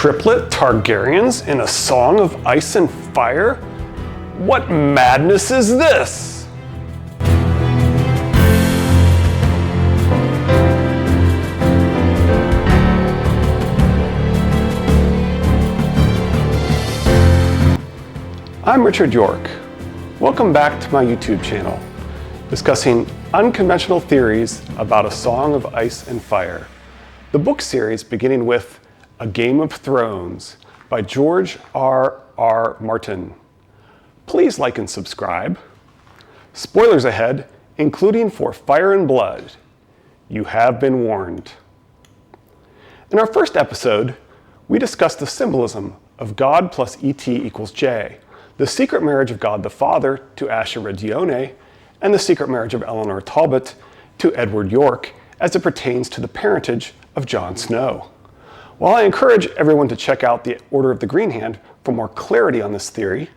Triplet Targaryens in a song of ice and fire? What madness is this? I'm Richard York. Welcome back to my YouTube channel, discussing unconventional theories about A Song of Ice and Fire, the book series beginning with A Game of Thrones by George R.R. Martin. Please like and subscribe. Spoilers ahead, including for Fire and Blood. You have been warned. In our first episode, we discussed the symbolism of God plus ET equals J, the secret marriage of God the Father to Asherah Dione, and the secret marriage of Eleanor Talbot to Edward York as it pertains to the parentage of Jon Snow. While I encourage everyone to check out the Order of the Green Hand for more clarity on this theory,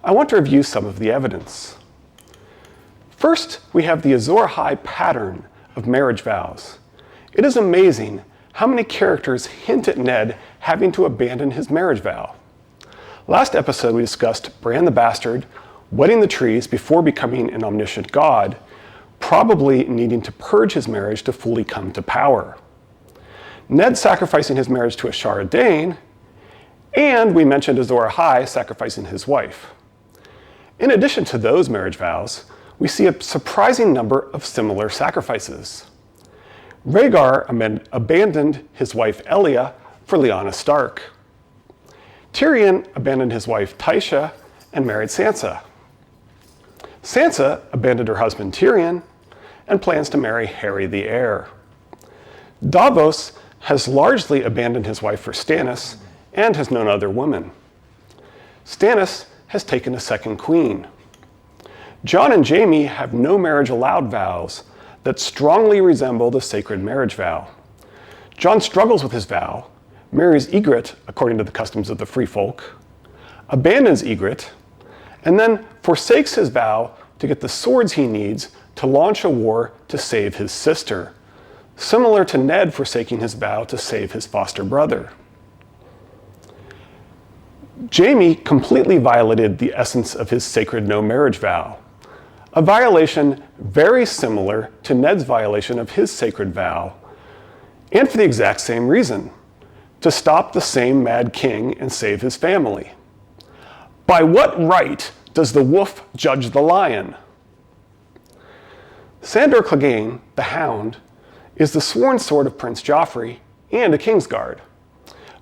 I want to review some of the evidence. First, we have the Azor Ahai pattern of marriage vows. It is amazing how many characters hint at Ned having to abandon his marriage vow. Last episode, we discussed Bran the Bastard wedding the trees before becoming an omniscient god, probably needing to purge his marriage to fully come to power. Ned sacrificing his marriage to Asherah Dane, and we mentioned Azor Ahai sacrificing his wife. In addition to those marriage vows, we see a surprising number of similar sacrifices. Rhaegar abandoned his wife Elia for Lyanna Stark. Tyrion abandoned his wife Tysha and married Sansa. Sansa abandoned her husband Tyrion and plans to marry Harry the Heir. Davos has largely abandoned his wife for Stannis and has known other women. Stannis has taken a second queen. Jon and Jaime have no marriage allowed vows that strongly resemble the sacred marriage vow. Jon struggles with his vow, marries Ygritte according to the customs of the free folk, abandons Ygritte, and then forsakes his vow to get the swords he needs to launch a war to save his sister, similar to Ned forsaking his vow to save his foster brother. Jaime completely violated the essence of his sacred no marriage vow, a violation very similar to Ned's violation of his sacred vow, and for the exact same reason, to stop the same mad king and save his family. By what right does the wolf judge the lion? Sandor Clegane, the Hound, is the sworn sword of Prince Joffrey and a Kingsguard,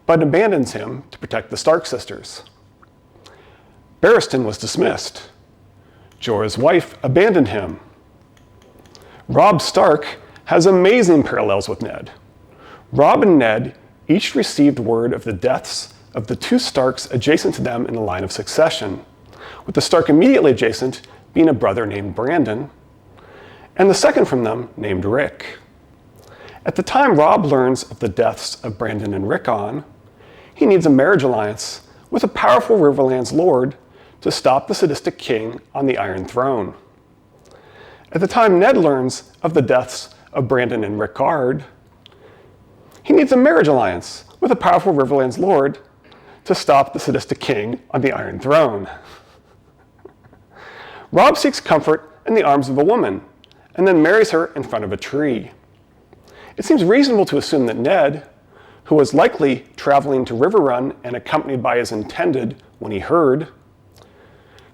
but abandons him to protect the Stark sisters. Barristan was dismissed. Jorah's wife abandoned him. Robb Stark has amazing parallels with Ned. Robb and Ned each received word of the deaths of the two Starks adjacent to them in the line of succession, with the Stark immediately adjacent being a brother named Brandon, and the second from them named Rick. At the time Robb learns of the deaths of Brandon and Rickon, he needs a marriage alliance with a powerful Riverlands lord to stop the sadistic king on the Iron Throne. At the time Ned learns of the deaths of Brandon and Rickard, he needs a marriage alliance with a powerful Riverlands lord to stop the sadistic king on the Iron Throne. Robb seeks comfort in the arms of a woman and then marries her in front of a tree. It seems reasonable to assume that Ned, who was likely traveling to Riverrun and accompanied by his intended when he heard,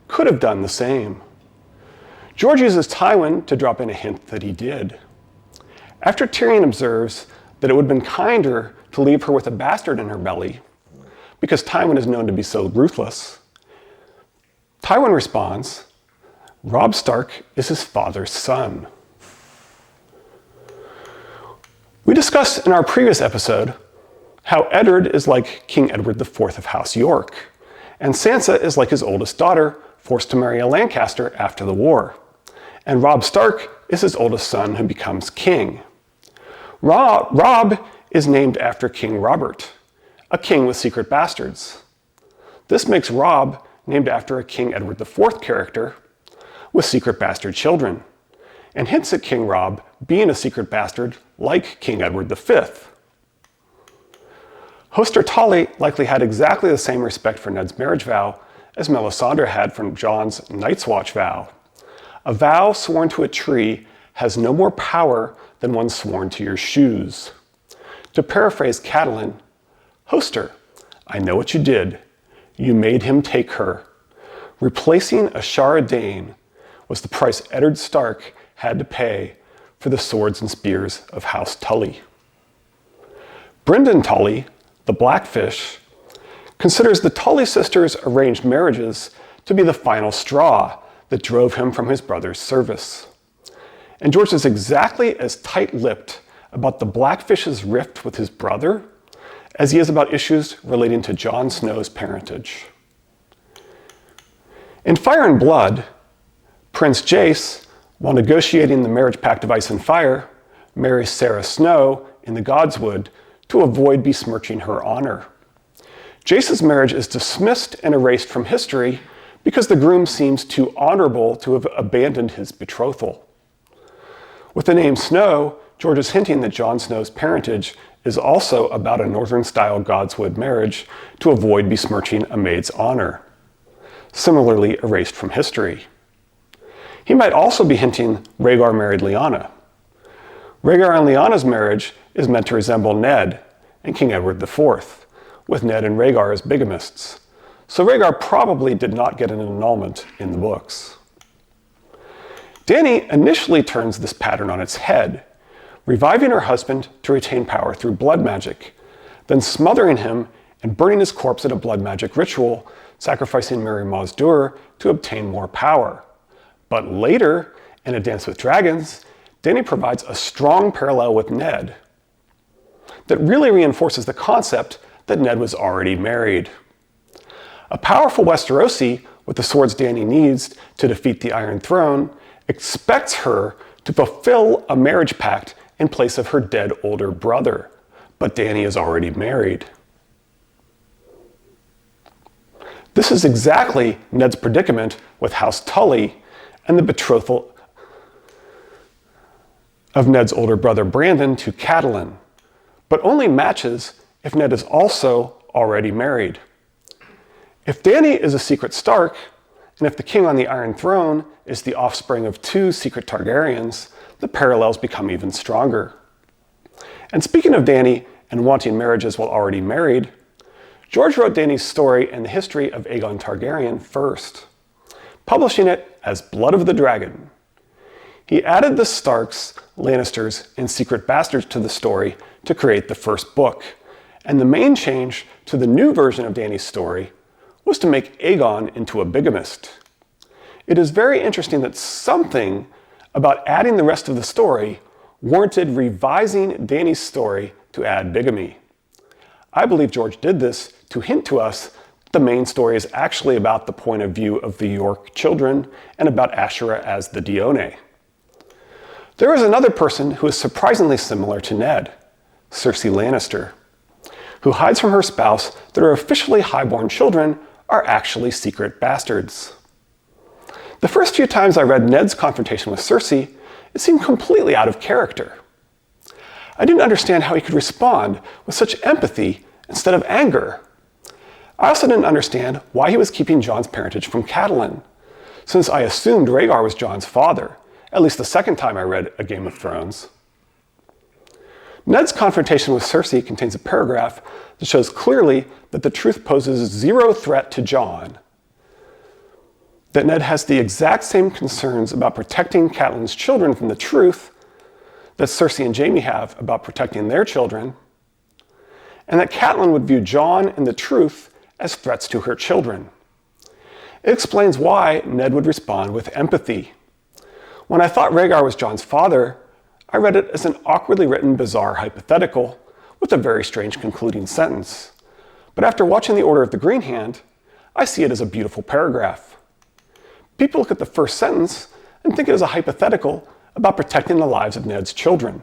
could have done the same. George uses Tywin to drop in a hint that he did. After Tyrion observes that it would have been kinder to leave her with a bastard in her belly, because Tywin is known to be so ruthless, Tywin responds, Robb Stark is his father's son. We discussed in our previous episode how Eddard is like King Edward IV of House York, and Sansa is like his oldest daughter, forced to marry a Lancaster after the war. And Robb Stark is his oldest son who becomes king. Robb is named after King Robert, a king with secret bastards. This makes Robb named after a King Edward IV character with secret bastard children, and hints at King Robb being a secret bastard like King Edward V. Hoster Tully likely had exactly the same respect for Ned's marriage vow as Melisandre had for Jon's Night's Watch vow. A vow sworn to a tree has no more power than one sworn to your shoes. To paraphrase Catelyn, Hoster, I know what you did. You made him take her. Replacing Asherah Dane was the price Eddard Stark had to pay for the swords and spears of House Tully. Brynden Tully, the Blackfish, considers the Tully sisters' arranged marriages to be the final straw that drove him from his brother's service. And George is exactly as tight-lipped about the Blackfish's rift with his brother as he is about issues relating to Jon Snow's parentage. In Fire and Blood, Prince Jace, while negotiating the marriage pact of Ice and Fire, marries Sarah Snow in the Godswood to avoid besmirching her honor. Jace's marriage is dismissed and erased from history because the groom seems too honorable to have abandoned his betrothal. With the name Snow, George is hinting that Jon Snow's parentage is also about a northern-style Godswood marriage to avoid besmirching a maid's honor, similarly erased from history. He might also be hinting Rhaegar married Lyanna. Rhaegar and Lyanna's marriage is meant to resemble Ned and King Edward IV, with Ned and Rhaegar as bigamists, so Rhaegar probably did not get an annulment in the books. Dany initially turns this pattern on its head, reviving her husband to retain power through blood magic, then smothering him and burning his corpse at a blood magic ritual, sacrificing Mary Mazdur to obtain more power. But later, in A Dance with Dragons, Dany provides a strong parallel with Ned that really reinforces the concept that Ned was already married. A powerful Westerosi, with the swords Dany needs to defeat the Iron Throne, expects her to fulfill a marriage pact in place of her dead older brother, but Dany is already married. This is exactly Ned's predicament with House Tully and the betrothal of Ned's older brother Brandon to Catelyn, but only matches if Ned is also already married. If Dany is a secret Stark, and if the king on the Iron Throne is the offspring of two secret Targaryens, the parallels become even stronger. And speaking of Dany and wanting marriages while already married, George wrote Dany's story and the history of Aegon Targaryen first, publishing it as Blood of the Dragon. He added the Starks, Lannisters, and secret bastards to the story to create the first book, and the main change to the new version of Dany's story was to make Aegon into a bigamist. It is very interesting that something about adding the rest of the story warranted revising Dany's story to add bigamy. I believe George did this to hint to us that the main story is actually about the point of view of the York children and about Asherah as the Dione. There is another person who is surprisingly similar to Ned, Cersei Lannister, who hides from her spouse that her officially highborn children are actually secret bastards. The first few times I read Ned's confrontation with Cersei, it seemed completely out of character. I didn't understand how he could respond with such empathy instead of anger. I also didn't understand why he was keeping Jon's parentage from Catelyn, since I assumed Rhaegar was Jon's father, at least the second time I read A Game of Thrones. Ned's confrontation with Cersei contains a paragraph that shows clearly that the truth poses zero threat to Jon, that Ned has the exact same concerns about protecting Catelyn's children from the truth that Cersei and Jaime have about protecting their children, and that Catelyn would view Jon and the truth as threats to her children. It explains why Ned would respond with empathy. When I thought Rhaegar was Jon's father, I read it as an awkwardly written, bizarre hypothetical with a very strange concluding sentence. But after watching The Order of the Green Hand, I see it as a beautiful paragraph. People look at the first sentence and think it is a hypothetical about protecting the lives of Ned's children,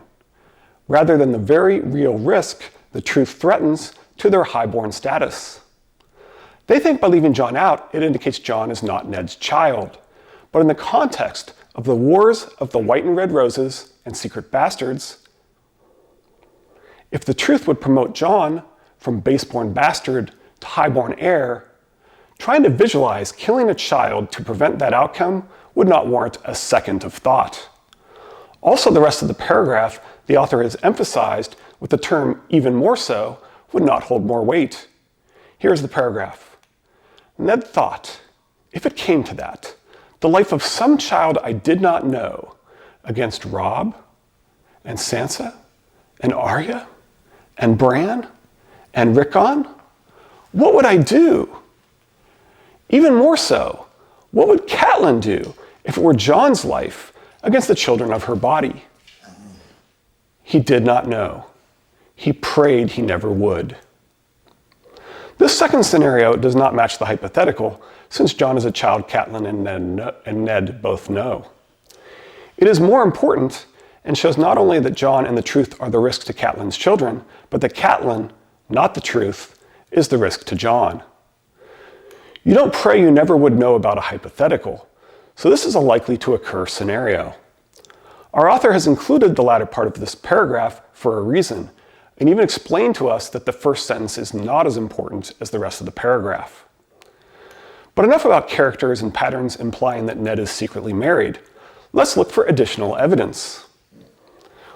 rather than the very real risk the truth threatens to their highborn status. They think by leaving Jon out, it indicates Jon is not Ned's child, but in the context of the wars of the White and Red Roses and secret bastards, if the truth would promote Jon from baseborn bastard to highborn heir, trying to visualize killing a child to prevent that outcome would not warrant a second of thought. Also, the rest of the paragraph the author has emphasized with the term even more so would not hold more weight. Here's the paragraph. Ned thought, if it came to that, the life of some child I did not know against Robb and Sansa and Arya and Bran and Rickon, what would I do? Even more so, what would Catelyn do if it were Jon's life against the children of her body? He did not know. He prayed he never would. This second scenario does not match the hypothetical, since Jon is a child Catelyn and Ned both know. It is more important and shows not only that Jon and the truth are the risk to Catelyn's children, but that Catelyn, not the truth, is the risk to Jon. You don't pray you never would know about a hypothetical, so this is a likely to occur scenario. Our author has included the latter part of this paragraph for a reason, and even explained to us that the first sentence is not as important as the rest of the paragraph. But enough about characters and patterns implying that Ned is secretly married. Let's look for additional evidence.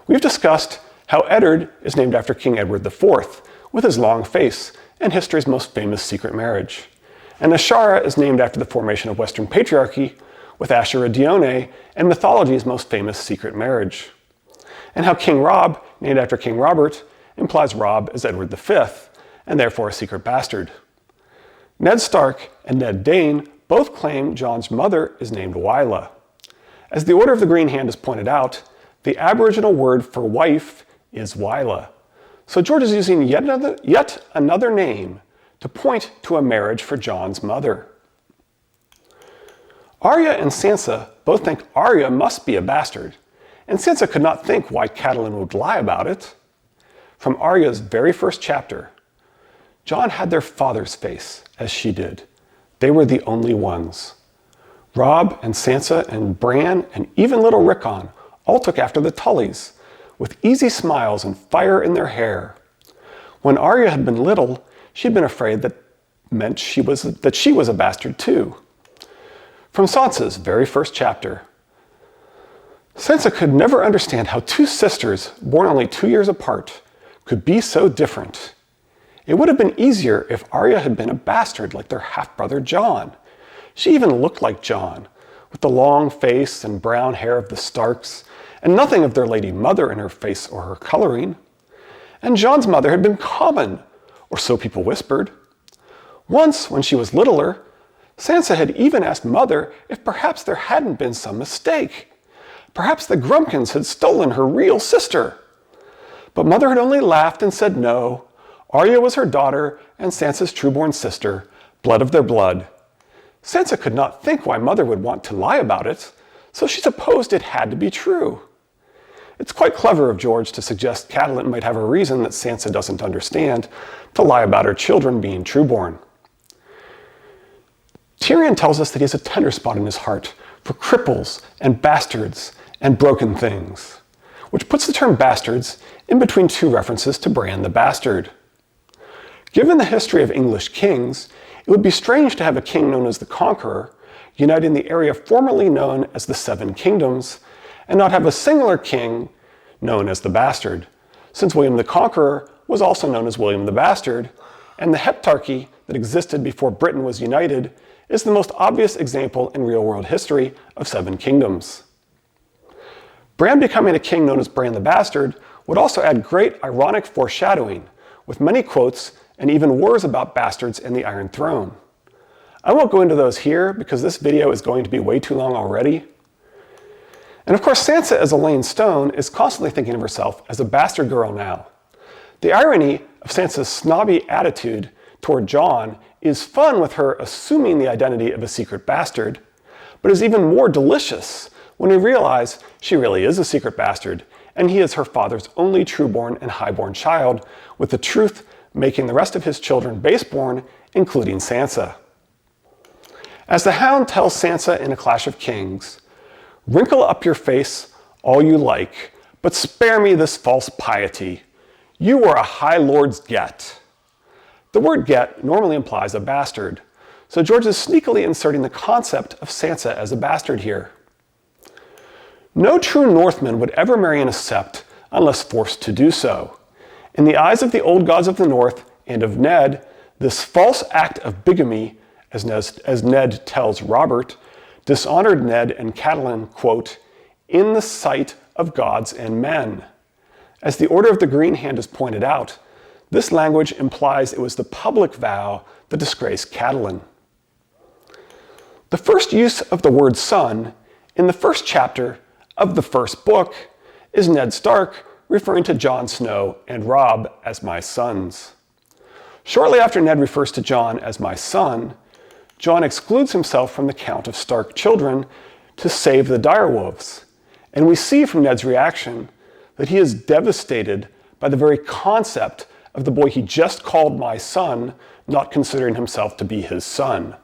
We've discussed how Eddard is named after King Edward IV, with his long face and history's most famous secret marriage. And Asherah is named after the formation of Western patriarchy, with Asherah Dione and mythology's most famous secret marriage. And how King Robb, named after King Robert, implies Robb is Edward V, and therefore a secret bastard. Ned Stark and Ned Dane both claim Jon's mother is named Wylla. As the Order of the Green Hand has pointed out, the Aboriginal word for wife is Wylla. So George is using yet another name to point to a marriage for Jon's mother. Arya and Sansa both think Arya must be a bastard, and Sansa could not think why Catelyn would lie about it. From Arya's very first chapter, Jon had their father's face, as she did. They were the only ones. Robb and Sansa and Bran and even little Rickon all took after the Tullys, with easy smiles and fire in their hair. When Arya had been little, she'd been afraid that meant she was a bastard too. From Sansa's very first chapter, Sansa could never understand how two sisters, born only 2 years apart, could be so different. It would have been easier if Arya had been a bastard like their half-brother Jon. She even looked like Jon, with the long face and brown hair of the Starks, and nothing of their lady mother in her face or her coloring. And Jon's mother had been common, or so people whispered. Once, when she was littler, Sansa had even asked Mother if perhaps there hadn't been some mistake. Perhaps the Grumpkins had stolen her real sister. But Mother had only laughed and said no. Arya was her daughter and Sansa's trueborn sister, blood of their blood. Sansa could not think why Mother would want to lie about it, so she supposed it had to be true. It's quite clever of George to suggest Catelyn might have a reason that Sansa doesn't understand to lie about her children being trueborn. Tyrion tells us that he has a tender spot in his heart for cripples and bastards and broken things, which puts the term bastards in between two references to Bran the Bastard. Given the history of English kings, it would be strange to have a king known as the Conqueror, uniting the area formerly known as the Seven Kingdoms, and not have a singular king known as the Bastard, since William the Conqueror was also known as William the Bastard, and the heptarchy that existed before Britain was united is the most obvious example in real-world history of seven kingdoms. Bran becoming a king known as Bran the Bastard would also add great ironic foreshadowing, with many quotes and even wars about bastards and the Iron Throne. I won't go into those here because this video is going to be way too long already. And of course, Sansa as Elaine Stone is constantly thinking of herself as a bastard girl now. The irony of Sansa's snobby attitude toward Jon is fun with her assuming the identity of a secret bastard, but is even more delicious when we realize she really is a secret bastard, and he is her father's only trueborn and highborn child, with the truth making the rest of his children baseborn, including Sansa. As the Hound tells Sansa in A Clash of Kings, "Wrinkle up your face all you like, but spare me this false piety. You are a high lord's get." The word get normally implies a bastard, so George is sneakily inserting the concept of Sansa as a bastard here. No true Northman would ever marry an sept unless forced to do so. In the eyes of the old gods of the North and of Ned, this false act of bigamy, as Ned tells Robert, dishonored Ned and Catelyn, quote, in the sight of gods and men. As the Order of the Green Hand has pointed out, this language implies it was the public vow that disgraced Catelyn. The first use of the word son in the first chapter of the first book is Ned Stark referring to Jon Snow and Robb as my sons. Shortly after Ned refers to Jon as my son, Jon excludes himself from the count of Stark children to save the direwolves, and we see from Ned's reaction that he is devastated by the very concept of the boy he just called my son not considering himself to be his son.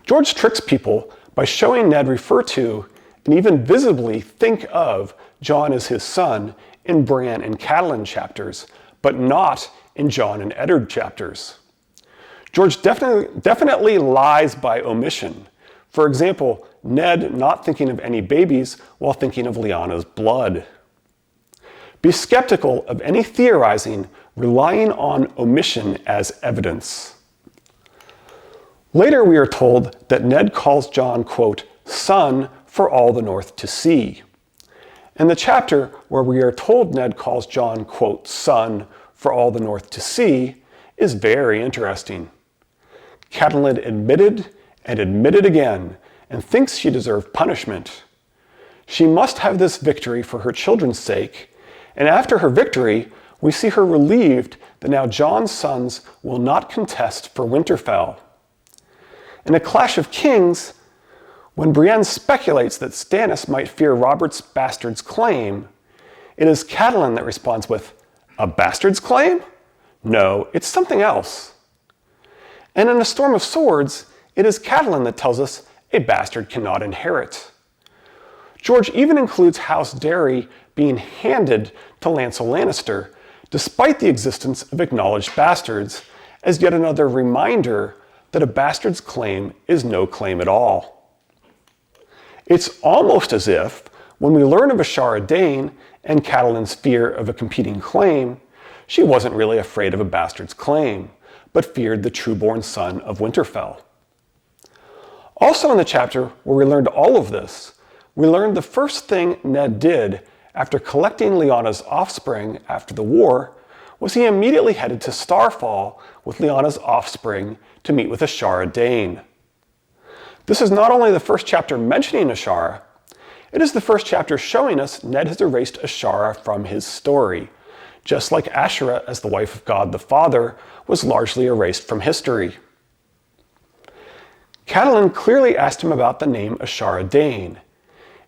George tricks people by showing Ned refer to and even visibly think of Jon as his son in Bran and Catelyn chapters, but not in Jon and Eddard chapters. George definitely lies by omission. For example, Ned not thinking of any babies while thinking of Lyanna's blood. Be skeptical of any theorizing relying on omission as evidence. Later we are told that Ned calls Jon, quote, son for all the North to see. In the chapter where we are told Ned calls Jon, quote, son for all the North to see is very interesting. Catelyn admitted and admitted again and thinks she deserved punishment. She must have this victory for her children's sake, and after her victory, we see her relieved that now Jon's sons will not contest for Winterfell. In A Clash of Kings, when Brienne speculates that Stannis might fear Robert's bastard's claim, it is Catelyn that responds with, a bastard's claim? No, it's something else. And in A Storm of Swords, it is Catelyn that tells us a bastard cannot inherit. George even includes House Derry being handed to Lancel Lannister, despite the existence of acknowledged bastards, as yet another reminder that a bastard's claim is no claim at all. It's almost as if, when we learn of Asherah Dane and Catelyn's fear of a competing claim, she wasn't really afraid of a bastard's claim, but feared the trueborn son of Winterfell. Also in the chapter where we learned all of this, we learned the first thing Ned did after collecting Lyanna's offspring after the war was he immediately headed to Starfall with Lyanna's offspring to meet with Asherah Dane. This is not only the first chapter mentioning Asherah, it is the first chapter showing us Ned has erased Asherah from his story, just like Asherah as the wife of God the Father was largely erased from history. Catelyn clearly asked him about the name Asherah Dane.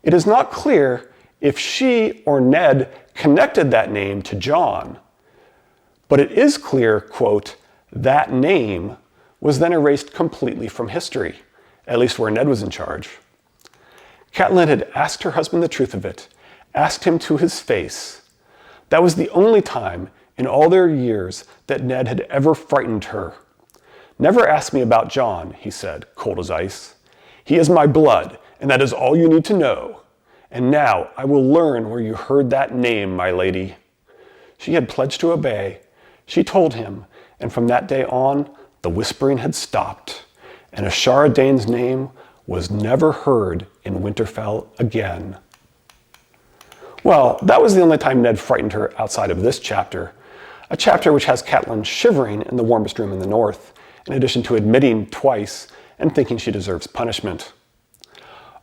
It is not clear if she or Ned connected that name to Jon, but it is clear, quote, that name was then erased completely from history, at least where Ned was in charge. Catelyn had asked her husband the truth of it, asked him to his face. That was the only time in all their years that Ned had ever frightened her. Never ask me about Jon, he said, cold as ice. He is my blood, and that is all you need to know. And now I will learn where you heard that name, my lady. She had pledged to obey. She told him, and from that day on, the whispering had stopped, and Asherah Dane's name was never heard in Winterfell again. Well, that was the only time Ned frightened her outside of this chapter, a chapter which has Catelyn shivering in the warmest room in the north, in addition to admitting twice and thinking she deserves punishment.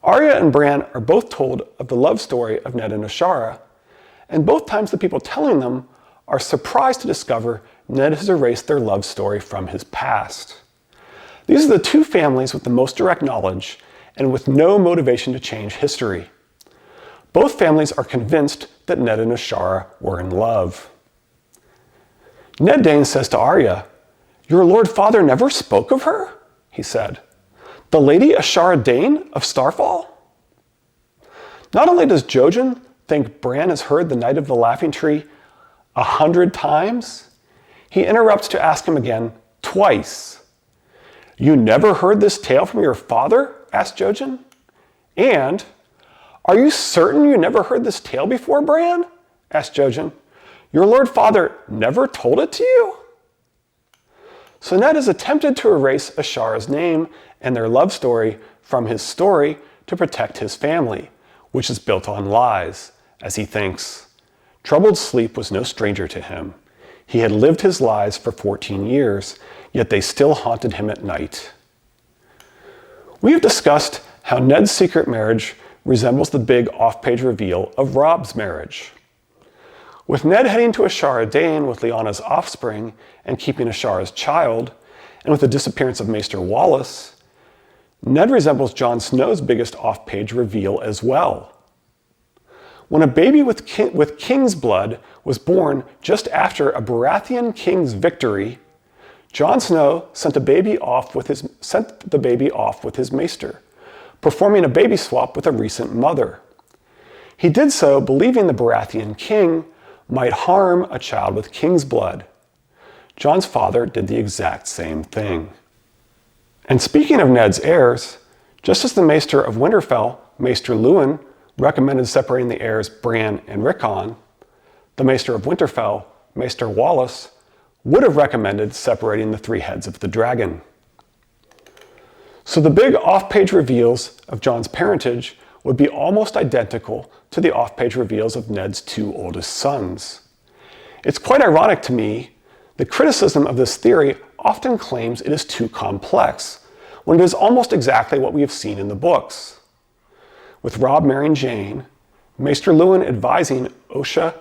Arya and Bran are both told of the love story of Ned and Asherah, and both times the people telling them are surprised to discover Ned has erased their love story from his past. These are the two families with the most direct knowledge and with no motivation to change history. Both families are convinced that Ned and Asherah were in love. Ned Dane says to Arya, "Your Lord Father never spoke of her?" he said. "The Lady Asherah Dane of Starfall?" Not only does Jojen think Bran has heard the Night of the Laughing Tree 100 times, he interrupts to ask him again twice. You never heard this tale from your father? Asked Jojen. And, are you certain you never heard this tale before, Bran? Asked Jojen. Your lord father never told it to you? So Ned has attempted to erase Asherah's name and their love story from his story to protect his family, which is built on lies, as he thinks. Troubled sleep was no stranger to him. He had lived his lies for 14 years, yet they still haunted him at night. We have discussed how Ned's secret marriage resembles the big off-page reveal of Robb's marriage. With Ned heading to Asherah Dane with Lyanna's offspring and keeping Asherah's child, and with the disappearance of Maester Wallace, Ned resembles Jon Snow's biggest off-page reveal as well. When a baby with king's blood was born just after a Baratheon king's victory, Jon Snow sent the baby off with his maester, performing a baby swap with a recent mother. He did so believing the Baratheon king might harm a child with king's blood. Jon's father did the exact same thing. And speaking of Ned's heirs, just as the Maester of Winterfell, Maester Luwin, recommended separating the heirs Bran and Rickon, the Maester of Winterfell, Maester Wallace, would have recommended separating the three heads of the dragon. So the big off-page reveals of Jon's parentage would be almost identical to the off-page reveals of Ned's two oldest sons. It's quite ironic to me that criticism of this theory often claims it is too complex, when it is almost exactly what we have seen in the books. With Robb marrying Jane, Maester Luwin advising Osha,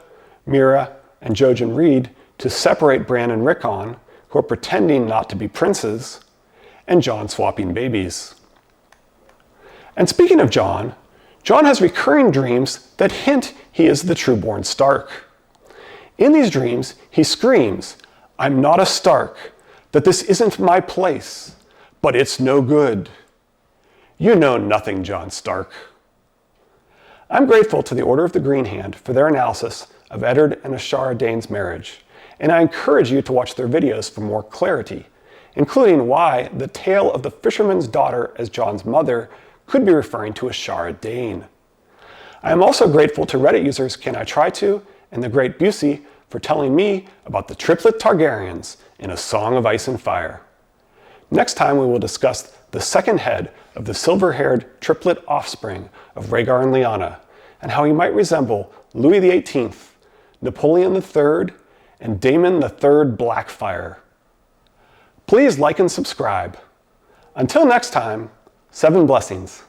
Mira, and Jojen Reed to separate Bran and Rickon, who are pretending not to be princes, and Jon swapping babies. And speaking of Jon has recurring dreams that hint he is the trueborn Stark. In these dreams, he screams, "I'm not a Stark, that this isn't my place, but it's no good. You know nothing, Jon Stark." I'm grateful to the Order of the Green Hand for their analysis of Eddard and Asherah Dane's marriage, and I encourage you to watch their videos for more clarity, including why the tale of the fisherman's daughter as Jon's mother could be referring to Asherah Dane. I am also grateful to Reddit users Can I Try To and The Great Busey for telling me about the Triplet Targaryens in A Song of Ice and Fire. Next time we will discuss the second head of the silver-haired triplet offspring of Rhaegar and Lyanna, and how he might resemble Louis XVIII, Napoleon III, and Daemon III Blackfire. Please like and subscribe. Until next time, 7 blessings.